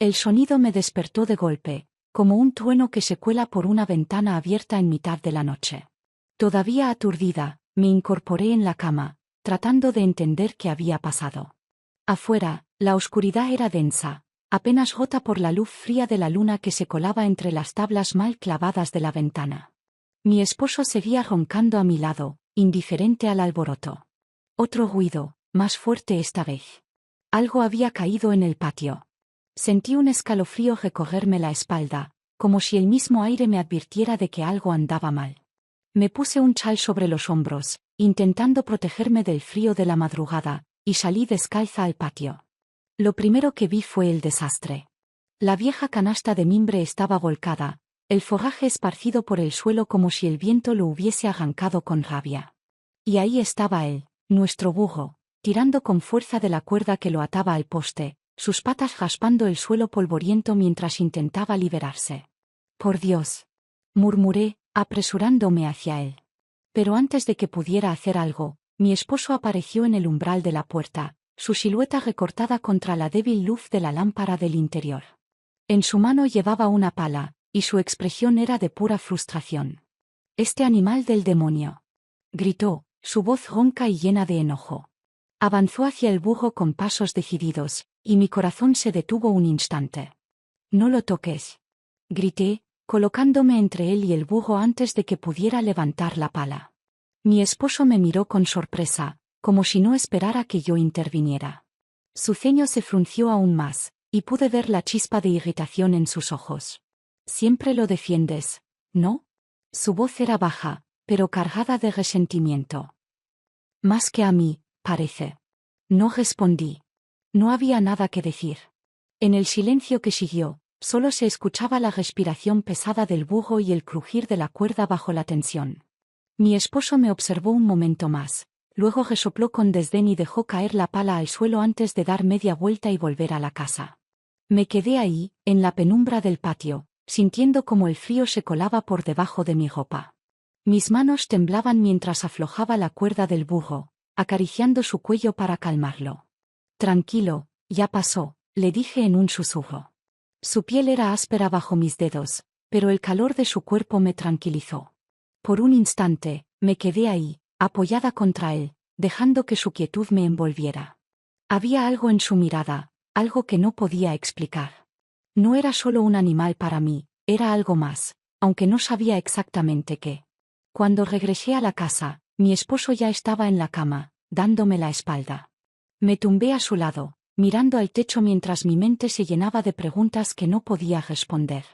El sonido me despertó de golpe, como un trueno que se cuela por una ventana abierta en mitad de la noche. Todavía aturdida, me incorporé en la cama, tratando de entender qué había pasado. Afuera, la oscuridad era densa, apenas gota por la luz fría de la luna que se colaba entre las tablas mal clavadas de la ventana. Mi esposo seguía roncando a mi lado, indiferente al alboroto. Otro ruido, más fuerte esta vez. Algo había caído en el patio. Sentí un escalofrío recorrerme la espalda, como si el mismo aire me advirtiera de que algo andaba mal. Me puse un chal sobre los hombros, intentando protegerme del frío de la madrugada, y salí descalza al patio. Lo primero que vi fue el desastre. La vieja canasta de mimbre estaba volcada, el forraje esparcido por el suelo como si el viento lo hubiese arrancado con rabia. Y ahí estaba él, nuestro burro, tirando con fuerza de la cuerda que lo ataba al poste, sus patas raspando el suelo polvoriento mientras intentaba liberarse. «Por Dios», murmuré, apresurándome hacia él. Pero antes de que pudiera hacer algo, mi esposo apareció en el umbral de la puerta, su silueta recortada contra la débil luz de la lámpara del interior. En su mano llevaba una pala, y su expresión era de pura frustración. «Este animal del demonio», gritó, su voz ronca y llena de enojo. Avanzó hacia el burro con pasos decididos, y mi corazón se detuvo un instante. «No lo toques», grité, colocándome entre él y el burro antes de que pudiera levantar la pala. Mi esposo me miró con sorpresa, como si no esperara que yo interviniera. Su ceño se frunció aún más, y pude ver la chispa de irritación en sus ojos. «Siempre lo defiendes, ¿no?». Su voz era baja, pero cargada de resentimiento. «Más que a mí, parece». No respondí. No había nada que decir. En el silencio que siguió, solo se escuchaba la respiración pesada del burro y el crujir de la cuerda bajo la tensión. Mi esposo me observó un momento más, luego resopló con desdén y dejó caer la pala al suelo antes de dar media vuelta y volver a la casa. Me quedé ahí, en la penumbra del patio, sintiendo como el frío se colaba por debajo de mi ropa. Mis manos temblaban mientras aflojaba la cuerda del burro, acariciando su cuello para calmarlo. «Tranquilo, ya pasó», le dije en un susurro. Su piel era áspera bajo mis dedos, pero el calor de su cuerpo me tranquilizó. Por un instante, me quedé ahí, apoyada contra él, dejando que su quietud me envolviera. Había algo en su mirada, algo que no podía explicar. No era solo un animal para mí, era algo más, aunque no sabía exactamente qué. Cuando regresé a la casa, mi esposo ya estaba en la cama, dándome la espalda. Me tumbé a su lado, mirando al techo mientras mi mente se llenaba de preguntas que no podía responder.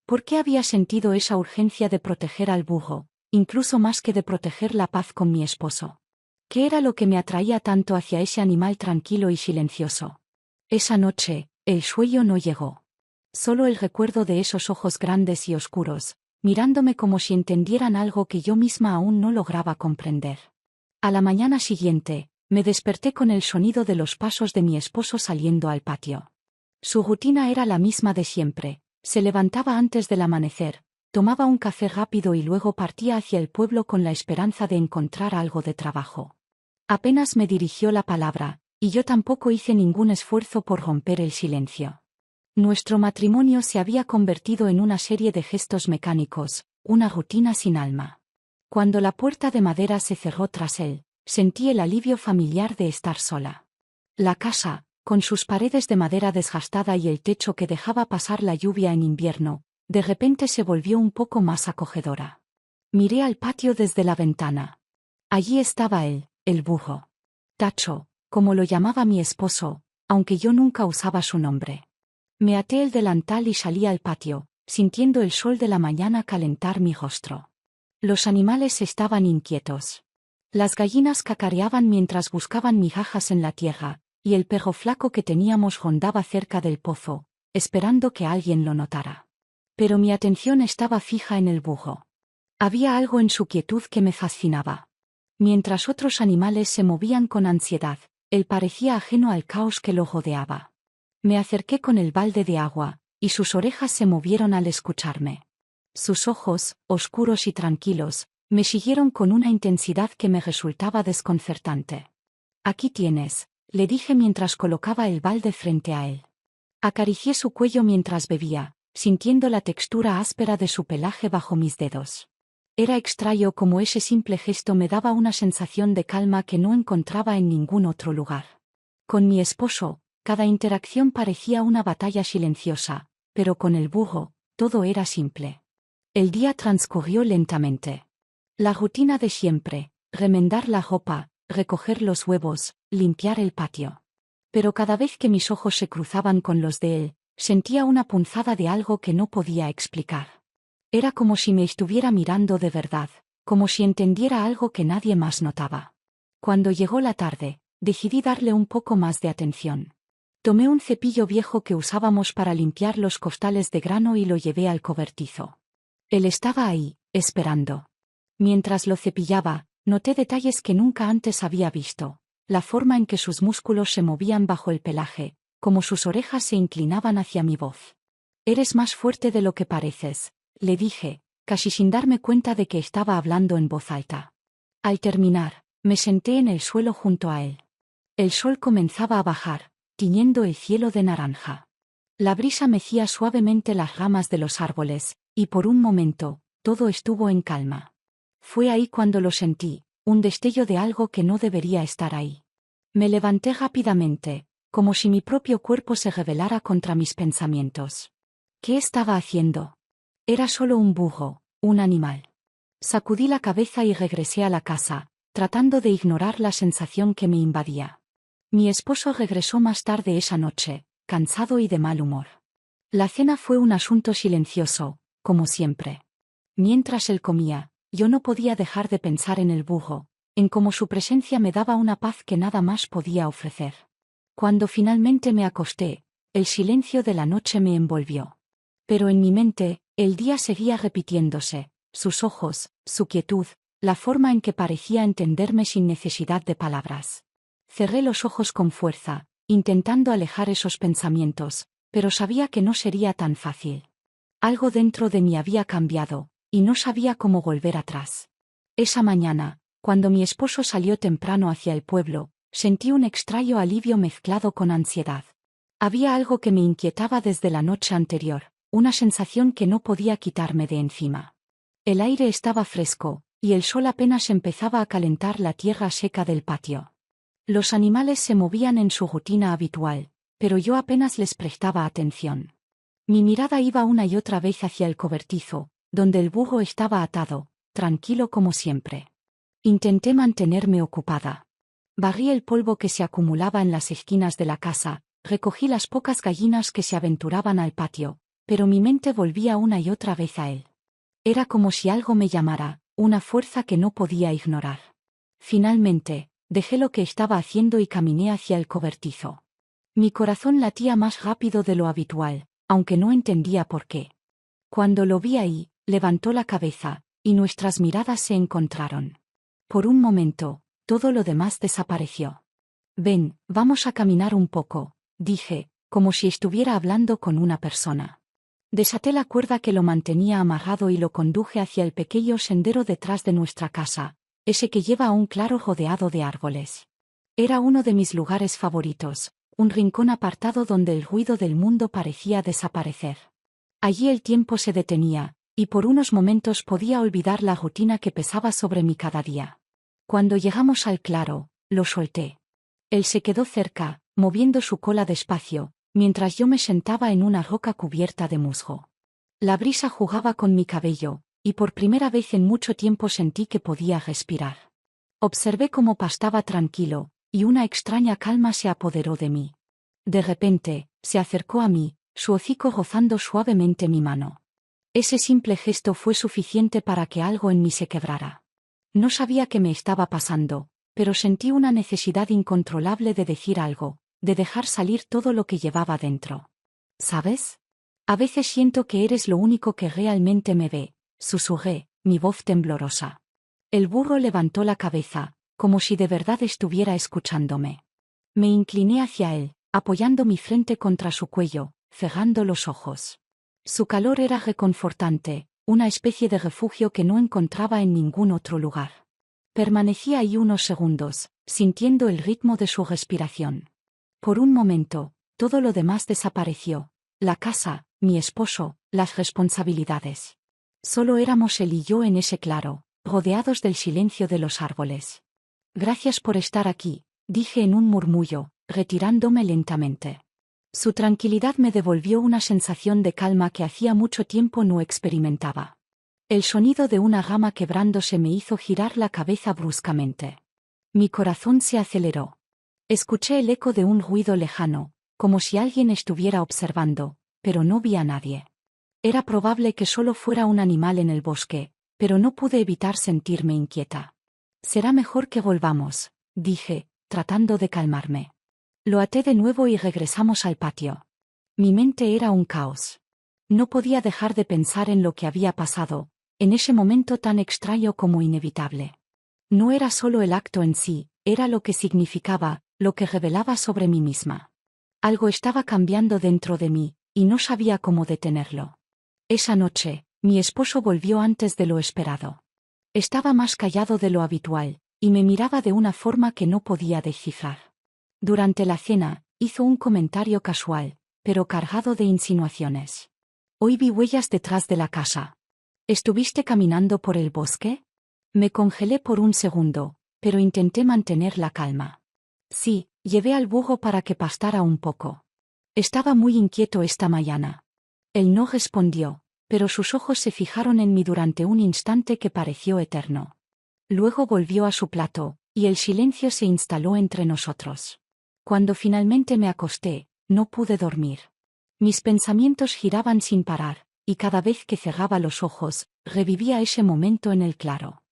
¿Por qué había sentido esa urgencia de proteger al burro, incluso más que de proteger la paz con mi esposo? ¿Qué era lo que me atraía tanto hacia ese animal tranquilo y silencioso? Esa noche, el sueño no llegó. Solo el recuerdo de esos ojos grandes y oscuros, mirándome como si entendieran algo que yo misma aún no lograba comprender. A la mañana siguiente, me desperté con el sonido de los pasos de mi esposo saliendo al patio. Su rutina era la misma de siempre, se levantaba antes del amanecer, tomaba un café rápido y luego partía hacia el pueblo con la esperanza de encontrar algo de trabajo. Apenas me dirigió la palabra, y yo tampoco hice ningún esfuerzo por romper el silencio. Nuestro matrimonio se había convertido en una serie de gestos mecánicos, una rutina sin alma. Cuando la puerta de madera se cerró tras él, sentí el alivio familiar de estar sola. La casa, con sus paredes de madera desgastada y el techo que dejaba pasar la lluvia en invierno, de repente se volvió un poco más acogedora. Miré al patio desde la ventana. Allí estaba él, el burro. Tacho, como lo llamaba mi esposo, aunque yo nunca usaba su nombre. Me até el delantal y salí al patio, sintiendo el sol de la mañana calentar mi rostro. Los animales estaban inquietos. Las gallinas cacareaban mientras buscaban migajas en la tierra, y el perro flaco que teníamos rondaba cerca del pozo, esperando que alguien lo notara. Pero mi atención estaba fija en el burro. Había algo en su quietud que me fascinaba. Mientras otros animales se movían con ansiedad, él parecía ajeno al caos que lo rodeaba. Me acerqué con el balde de agua, y sus orejas se movieron al escucharme. Sus ojos, oscuros y tranquilos, me siguieron con una intensidad que me resultaba desconcertante. «Aquí tienes», le dije mientras colocaba el balde frente a él. Acaricié su cuello mientras bebía, sintiendo la textura áspera de su pelaje bajo mis dedos. Era extraño como ese simple gesto me daba una sensación de calma que no encontraba en ningún otro lugar. Con mi esposo, cada interacción parecía una batalla silenciosa, pero con el burro, todo era simple. El día transcurrió lentamente. La rutina de siempre, remendar la ropa, recoger los huevos, limpiar el patio. Pero cada vez que mis ojos se cruzaban con los de él, sentía una punzada de algo que no podía explicar. Era como si me estuviera mirando de verdad, como si entendiera algo que nadie más notaba. Cuando llegó la tarde, decidí darle un poco más de atención. Tomé un cepillo viejo que usábamos para limpiar los costales de grano y lo llevé al cobertizo. Él estaba ahí, esperando. Mientras lo cepillaba, noté detalles que nunca antes había visto. La forma en que sus músculos se movían bajo el pelaje, como sus orejas se inclinaban hacia mi voz. «Eres más fuerte de lo que pareces», le dije, casi sin darme cuenta de que estaba hablando en voz alta. Al terminar, me senté en el suelo junto a él. El sol comenzaba a bajar, tiñendo el cielo de naranja. La brisa mecía suavemente las ramas de los árboles, y por un momento, todo estuvo en calma. Fue ahí cuando lo sentí, un destello de algo que no debería estar ahí. Me levanté rápidamente, como si mi propio cuerpo se rebelara contra mis pensamientos. ¿Qué estaba haciendo? Era solo un burro, un animal. Sacudí la cabeza y regresé a la casa, tratando de ignorar la sensación que me invadía. Mi esposo regresó más tarde esa noche, cansado y de mal humor. La cena fue un asunto silencioso, como siempre. Mientras él comía, yo no podía dejar de pensar en el burro, en cómo su presencia me daba una paz que nada más podía ofrecer. Cuando finalmente me acosté, el silencio de la noche me envolvió. Pero en mi mente, el día seguía repitiéndose, sus ojos, su quietud, la forma en que parecía entenderme sin necesidad de palabras. Cerré los ojos con fuerza, intentando alejar esos pensamientos, pero sabía que no sería tan fácil. Algo dentro de mí había cambiado, y no sabía cómo volver atrás. Esa mañana, cuando mi esposo salió temprano hacia el pueblo, sentí un extraño alivio mezclado con ansiedad. Había algo que me inquietaba desde la noche anterior, una sensación que no podía quitarme de encima. El aire estaba fresco, y el sol apenas empezaba a calentar la tierra seca del patio. Los animales se movían en su rutina habitual, pero yo apenas les prestaba atención. Mi mirada iba una y otra vez hacia el cobertizo, donde el burro estaba atado, tranquilo como siempre. Intenté mantenerme ocupada. Barrí el polvo que se acumulaba en las esquinas de la casa, recogí las pocas gallinas que se aventuraban al patio, pero mi mente volvía una y otra vez a él. Era como si algo me llamara, una fuerza que no podía ignorar. Finalmente, dejé lo que estaba haciendo y caminé hacia el cobertizo. Mi corazón latía más rápido de lo habitual, aunque no entendía por qué. Cuando lo vi ahí, levantó la cabeza, y nuestras miradas se encontraron. Por un momento, todo lo demás desapareció. «Ven, vamos a caminar un poco», dije, como si estuviera hablando con una persona. Desaté la cuerda que lo mantenía amarrado y lo conduje hacia el pequeño sendero detrás de nuestra casa, ese que lleva a un claro rodeado de árboles. Era uno de mis lugares favoritos, un rincón apartado donde el ruido del mundo parecía desaparecer. Allí el tiempo se detenía, y por unos momentos podía olvidar la rutina que pesaba sobre mí cada día. Cuando llegamos al claro, lo solté. Él se quedó cerca, moviendo su cola despacio, mientras yo me sentaba en una roca cubierta de musgo. La brisa jugaba con mi cabello, y por primera vez en mucho tiempo sentí que podía respirar. Observé cómo pastaba tranquilo, y una extraña calma se apoderó de mí. De repente, se acercó a mí, su hocico rozando suavemente mi mano. Ese simple gesto fue suficiente para que algo en mí se quebrara. No sabía qué me estaba pasando, pero sentí una necesidad incontrolable de decir algo, de dejar salir todo lo que llevaba dentro. ¿Sabes? A veces siento que eres lo único que realmente me ve, susurré, mi voz temblorosa. El burro levantó la cabeza, como si de verdad estuviera escuchándome. Me incliné hacia él, apoyando mi frente contra su cuello, cerrando los ojos. Su calor era reconfortante, una especie de refugio que no encontraba en ningún otro lugar. Permanecí ahí unos segundos, sintiendo el ritmo de su respiración. Por un momento, Todo lo demás desapareció. La casa, mi esposo, las responsabilidades. Solo éramos él y yo en ese claro, rodeados del silencio de los árboles. Gracias por estar aquí, dije en un murmullo, retirándome lentamente. Su tranquilidad me devolvió una sensación de calma que hacía mucho tiempo no experimentaba. El sonido de una rama quebrándose me hizo girar la cabeza bruscamente. Mi corazón se aceleró. Escuché el eco de un ruido lejano, como si alguien estuviera observando, pero no vi a nadie. Era probable que solo fuera un animal en el bosque, pero no pude evitar sentirme inquieta. Será mejor que volvamos, dije, tratando de calmarme. Lo até de nuevo y regresamos al patio. Mi mente era un caos. No podía dejar de pensar en lo que había pasado, en ese momento tan extraño como inevitable. No era solo el acto en sí, era lo que significaba, lo que revelaba sobre mí misma. Algo estaba cambiando dentro de mí, y no sabía cómo detenerlo. Esa noche, mi esposo volvió antes de lo esperado. Estaba más callado de lo habitual, y me miraba de una forma que no podía descifrar. Durante la cena, hizo un comentario casual, pero cargado de insinuaciones. Hoy vi huellas detrás de la casa. ¿Estuviste caminando por el bosque? Me congelé por un segundo, pero intenté mantener la calma. Sí, llevé al burro para que pastara un poco. Estaba muy inquieto esta mañana. Él no respondió, pero sus ojos se fijaron en mí durante un instante que pareció eterno. Luego volvió a su plato, y el silencio se instaló entre nosotros. Cuando finalmente me acosté, no pude dormir. Mis pensamientos giraban sin parar, y cada vez que cerraba los ojos, revivía ese momento en el claro.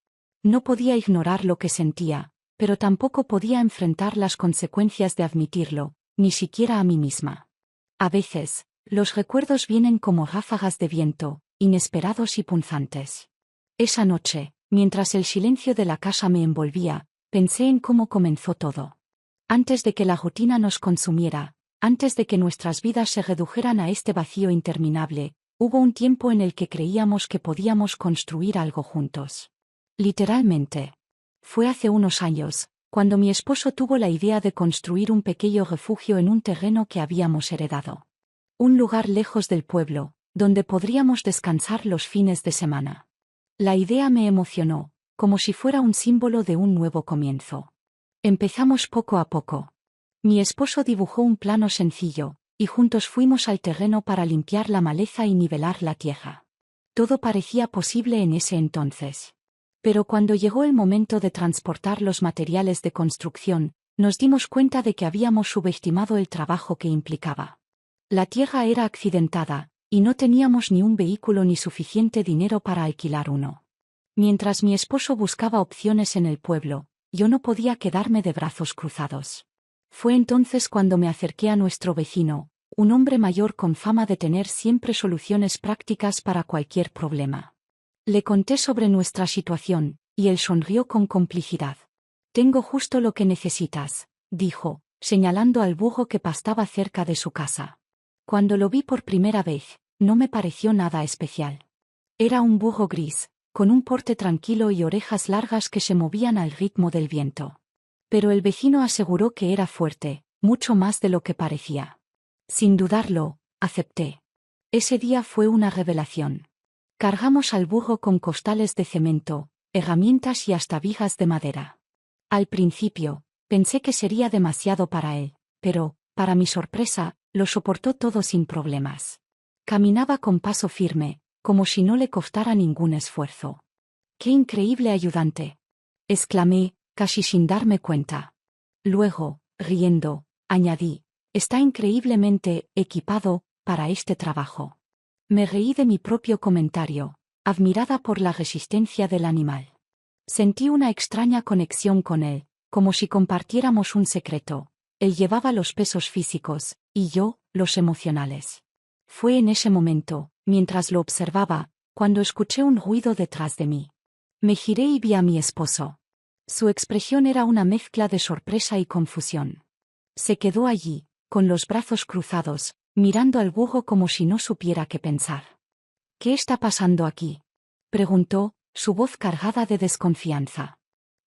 No podía ignorar lo que sentía, pero tampoco podía enfrentar las consecuencias de admitirlo, ni siquiera a mí misma. A veces, los recuerdos vienen como ráfagas de viento, inesperados y punzantes. Esa noche, mientras el silencio de la casa me envolvía, pensé en cómo comenzó todo. Antes de que la rutina nos consumiera, antes de que nuestras vidas se redujeran a este vacío interminable, hubo un tiempo en el que creíamos que podíamos construir algo juntos. Literalmente. Fue hace unos años, cuando mi esposo tuvo la idea de construir un pequeño refugio en un terreno que habíamos heredado. Un lugar lejos del pueblo, donde podríamos descansar los fines de semana. La idea me emocionó, como si fuera un símbolo de un nuevo comienzo. Empezamos poco a poco. Mi esposo dibujó un plano sencillo, y juntos fuimos al terreno para limpiar la maleza y nivelar la tierra. Todo parecía posible en ese entonces. Pero cuando llegó el momento de transportar los materiales de construcción, nos dimos cuenta de que habíamos subestimado el trabajo que implicaba. La tierra era accidentada, y no teníamos ni un vehículo ni suficiente dinero para alquilar uno. Mientras mi esposo buscaba opciones en el pueblo, yo no podía quedarme de brazos cruzados. Fue entonces cuando me acerqué a nuestro vecino, un hombre mayor con fama de tener siempre soluciones prácticas para cualquier problema. Le conté sobre nuestra situación, y él sonrió con complicidad. «Tengo justo lo que necesitas», dijo, señalando al burro que pastaba cerca de su casa. Cuando lo vi por primera vez, no me pareció nada especial. Era un burro gris, con un porte tranquilo y orejas largas que se movían al ritmo del viento. Pero el vecino aseguró que era fuerte, mucho más de lo que parecía. Sin dudarlo, acepté. Ese día fue una revelación. Cargamos al burro con costales de cemento, herramientas y hasta vigas de madera. Al principio, pensé que sería demasiado para él, pero, para mi sorpresa, lo soportó todo sin problemas. Caminaba con paso firme, como si no le costara ningún esfuerzo. ¡Qué increíble ayudante!, exclamé, casi sin darme cuenta. Luego, riendo, añadí, está increíblemente equipado para este trabajo. Me reí de mi propio comentario, admirada por la resistencia del animal. Sentí una extraña conexión con él, como si compartiéramos un secreto. Él llevaba los pesos físicos, y yo, los emocionales. Fue en ese momento, mientras lo observaba, cuando escuché un ruido detrás de mí. Me giré y vi a mi esposo. Su expresión era una mezcla de sorpresa y confusión. Se quedó allí, con los brazos cruzados, mirando al burro como si no supiera qué pensar. «¿Qué está pasando aquí?», preguntó, su voz cargada de desconfianza.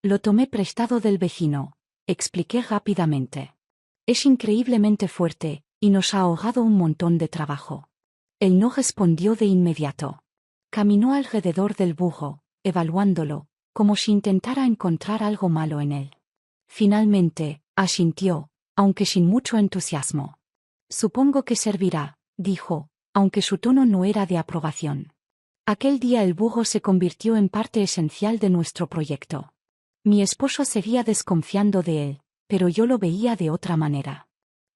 «Lo tomé prestado del vecino», expliqué rápidamente. «Es increíblemente fuerte, y nos ha ahorrado un montón de trabajo. Él no respondió de inmediato. Caminó alrededor del burro, evaluándolo, como si intentara encontrar algo malo en él. Finalmente, asintió, aunque sin mucho entusiasmo. Supongo que servirá, dijo, aunque su tono no era de aprobación. Aquel día el burro se convirtió en parte esencial de nuestro proyecto. Mi esposo seguía desconfiando de él, pero yo lo veía de otra manera.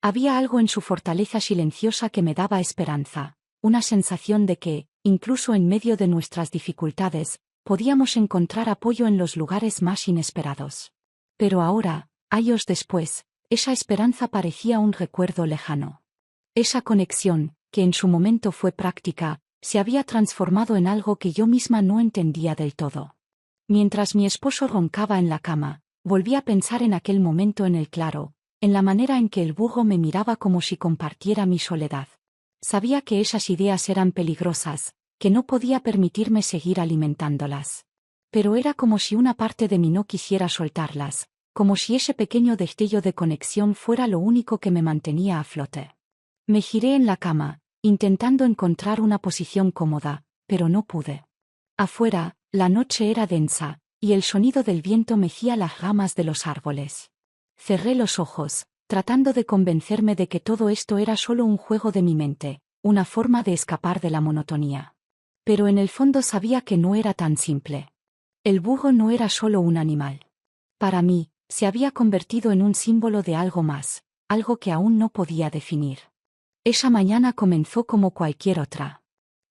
Había algo en su fortaleza silenciosa que me daba esperanza, una sensación de que, incluso en medio de nuestras dificultades, podíamos encontrar apoyo en los lugares más inesperados. Pero ahora, años después, esa esperanza parecía un recuerdo lejano. Esa conexión, que en su momento fue práctica, se había transformado en algo que yo misma no entendía del todo. Mientras mi esposo roncaba en la cama, volví a pensar en aquel momento en el claro, en la manera en que el burro me miraba como si compartiera mi soledad. Sabía que esas ideas eran peligrosas, que no podía permitirme seguir alimentándolas. Pero era como si una parte de mí no quisiera soltarlas, como si ese pequeño destello de conexión fuera lo único que me mantenía a flote. Me giré en la cama, intentando encontrar una posición cómoda, pero no pude. Afuera, la noche era densa, y el sonido del viento mecía las ramas de los árboles. Cerré los ojos, tratando de convencerme de que todo esto era solo un juego de mi mente, una forma de escapar de la monotonía. Pero en el fondo sabía que no era tan simple. El burro no era solo un animal. Para mí, se había convertido en un símbolo de algo más, algo que aún no podía definir. Esa mañana comenzó como cualquier otra.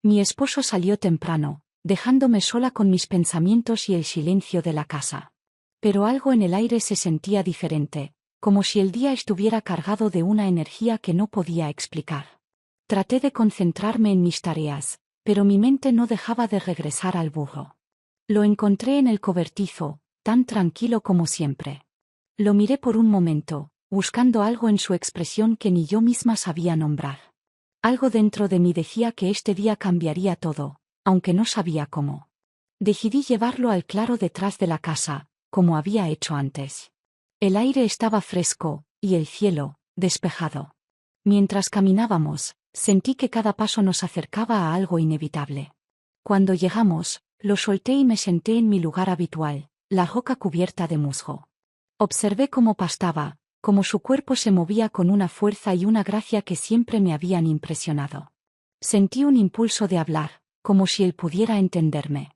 Mi esposo salió temprano, dejándome sola con mis pensamientos y el silencio de la casa. Pero algo en el aire se sentía diferente, como si el día estuviera cargado de una energía que no podía explicar. Traté de concentrarme en mis tareas, pero mi mente no dejaba de regresar al burro. Lo encontré en el cobertizo, tan tranquilo como siempre. Lo miré por un momento, buscando algo en su expresión que ni yo misma sabía nombrar. Algo dentro de mí decía que este día cambiaría todo, aunque no sabía cómo. Decidí llevarlo al claro detrás de la casa, como había hecho antes. El aire estaba fresco, y el cielo, despejado. Mientras caminábamos, sentí que cada paso nos acercaba a algo inevitable. Cuando llegamos, lo solté y me senté en mi lugar habitual, la roca cubierta de musgo. Observé cómo pastaba, cómo su cuerpo se movía con una fuerza y una gracia que siempre me habían impresionado. Sentí un impulso de hablar, como si él pudiera entenderme.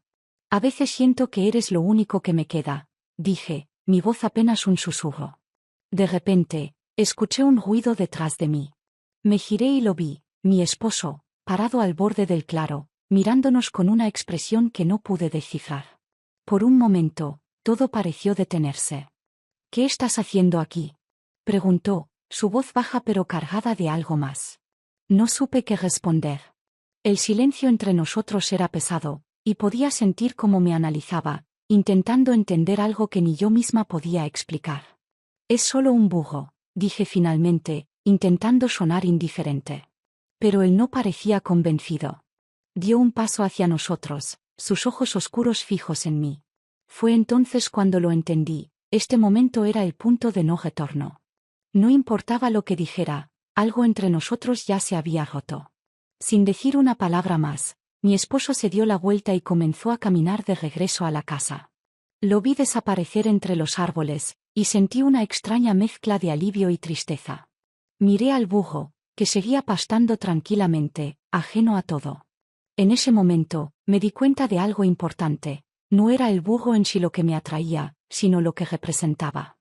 A veces siento que eres lo único que me queda, dije, mi voz apenas un susurro. De repente, escuché un ruido detrás de mí. Me giré y lo vi, mi esposo, parado al borde del claro, mirándonos con una expresión que no pude descifrar. Por un momento, todo pareció detenerse. ¿Qué estás haciendo aquí?, preguntó, su voz baja pero cargada de algo más. No supe qué responder. El silencio entre nosotros era pesado, y podía sentir cómo me analizaba, intentando entender algo que ni yo misma podía explicar. Es solo un burro, dije finalmente, intentando sonar indiferente. Pero él no parecía convencido. Dio un paso hacia nosotros, sus ojos oscuros fijos en mí. Fue entonces cuando lo entendí, este momento era el punto de no retorno. No importaba lo que dijera, algo entre nosotros ya se había roto. Sin decir una palabra más, mi esposo se dio la vuelta y comenzó a caminar de regreso a la casa. Lo vi desaparecer entre los árboles, y sentí una extraña mezcla de alivio y tristeza. Miré al burro, que seguía pastando tranquilamente, ajeno a todo. En ese momento, me di cuenta de algo importante, no era el burro en sí lo que me atraía, sino lo que representaba.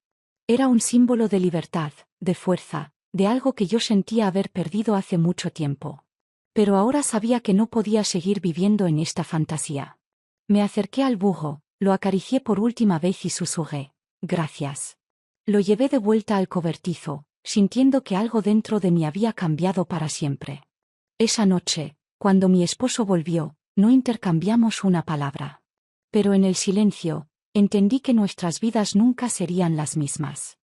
Era un símbolo de libertad, de fuerza, de algo que yo sentía haber perdido hace mucho tiempo. Pero ahora sabía que no podía seguir viviendo en esta fantasía. Me acerqué al burro, lo acaricié por última vez y susurré, «Gracias». Lo llevé de vuelta al cobertizo, sintiendo que algo dentro de mí había cambiado para siempre. Esa noche, cuando mi esposo volvió, no intercambiamos una palabra. Pero en el silencio, entendí que nuestras vidas nunca serían las mismas.